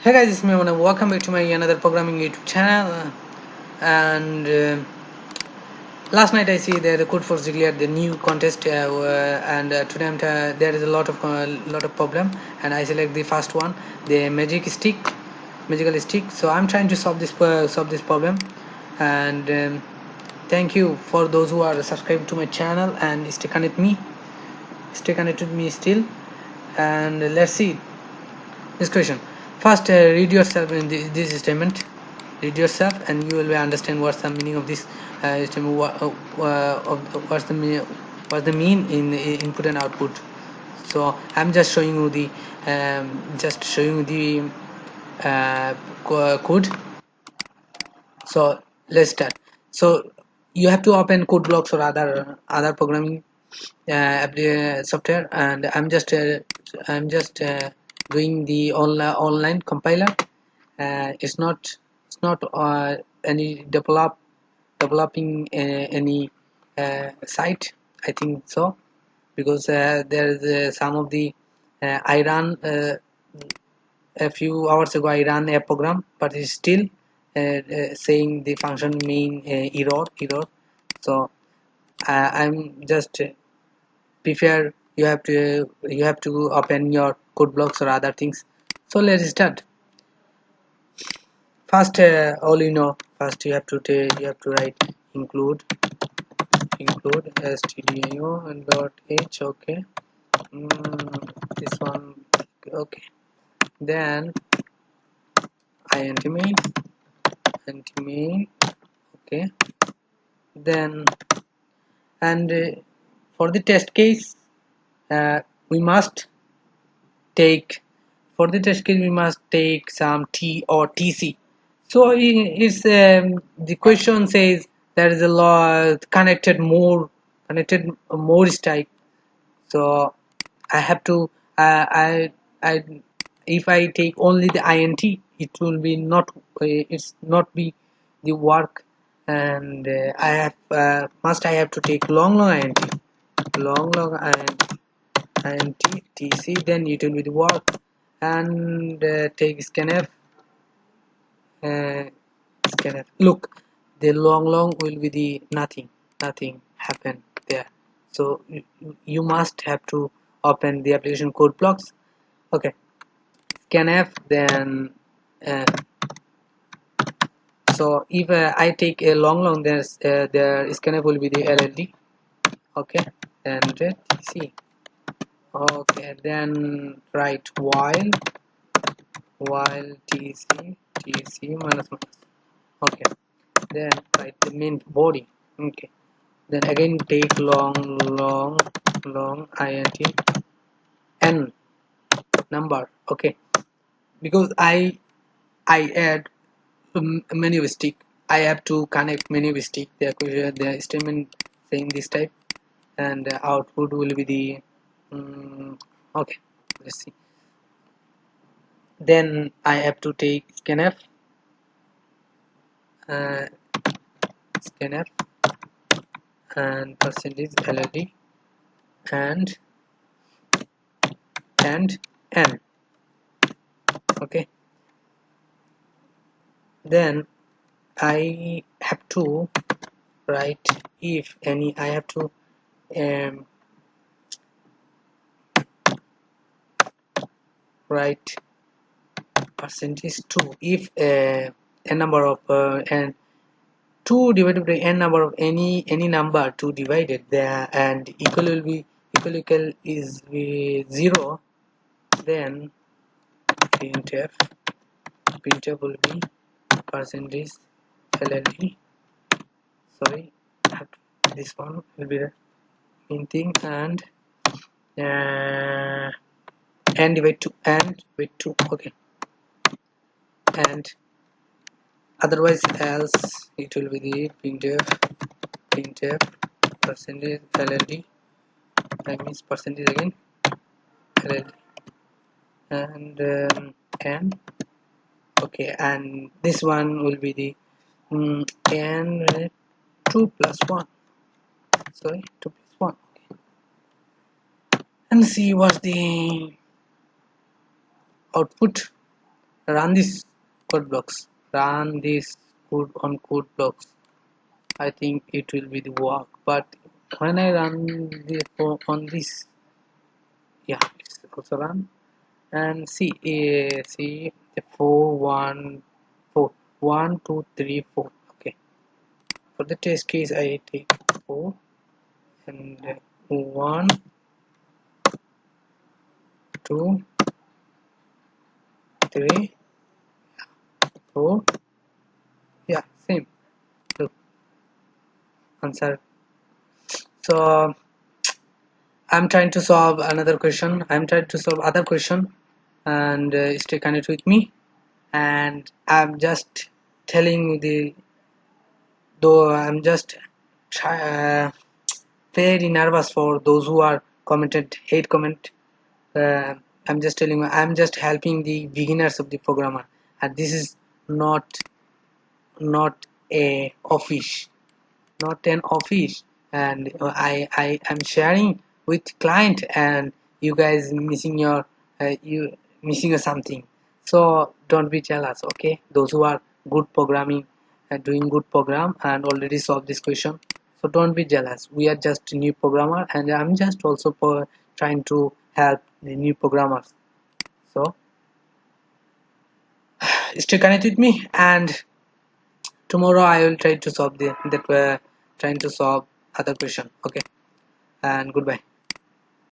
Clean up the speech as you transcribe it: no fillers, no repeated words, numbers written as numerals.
Hey guys, it's me Mona. Welcome back to my another programming YouTube channel. And last night I see that the CodeForce declared the new contest, and today there is a lot of problem, and I select the first one, the magical stick. So I'm trying to solve this problem, and thank you for those who are subscribed to my channel and stay connected with me still. And let's see this question. First, read yourself in this statement. Read yourself, and you will understand what's the meaning of this statement. What's the mean in input and output. So I'm just showing you the code. So let's start. So you have to open code blocks or other programming software, and I'm just doing the online compiler. It's not any developing any site, I think so, because there is some of the I ran a few hours ago. I ran a program, but it's still saying the function main error. So I'm just prefer you have to open your code blocks or other things. So let's start. First, all you know, first you have to write include stdio and dot h. Okay. This one. Okay. Then int main. Okay. Then, and for the test case, we must take for the test case we must take some t or tc. So it's the question says there is a law connected more type. So I have to I if I take only the int, it will be not it's not be the work. And I have to take long int, long int tc, then it will be the work. And take uh, scanf. Look, the long will be the nothing happen there. So you must have to open the application code blocks. Okay. Scanf. Then uh, so if I take a long, their scanf will be the LLD. Okay. And tc. Okay. Then write while tc minus. Okay. Then write the main body. Okay. Then again take long int n number. Okay. Because I add menu stick, I have to connect menu stick, the statement saying this type, and output will be the okay. Let's see. Then I have to take uh, scanf and percentage LLD and n. Okay. Then I have to write if any. I have to um, write percentage 2 if n number of n 2 divided by n number of any number 2 divided there, and equal is 0. Then printf will be percentage LLD. Sorry, this one will be the main thing. And n divide 2 and with 2. Okay. And otherwise else it will be the printf percentage LLD. I means percentage again LLD and n. Okay. And this one will be the n 2 plus 1. Sorry, 2 plus 1. Okay. And see what's the output. run this code blocks, run this code on code blocks. I think it will be the work, but when I run the on this, yeah, it's also run. And see, see the 4 1 4 1 2 3 4. Okay, for the test case I take 4 and 1 2 3 4. Yeah, same. Look, answer. So I'm trying to solve another question. I'm trying to solve other question, and stay connected with me. And I'm just telling you the, though I'm just try, very nervous for those who are commented hate comment. uh, I'm just telling you, I'm just helping the beginners of the programmer, and this is not not a office, not an office. And I am sharing with client, and you guys missing your you missing something. So don't be jealous, okay? Those who are good programming and doing good program and already solved this question, so don't be jealous. We are just new programmer, and I'm just also trying to help the new programmers. So stay connected with me, and tomorrow I will try to solve the that trying to solve other question. Okay, and goodbye.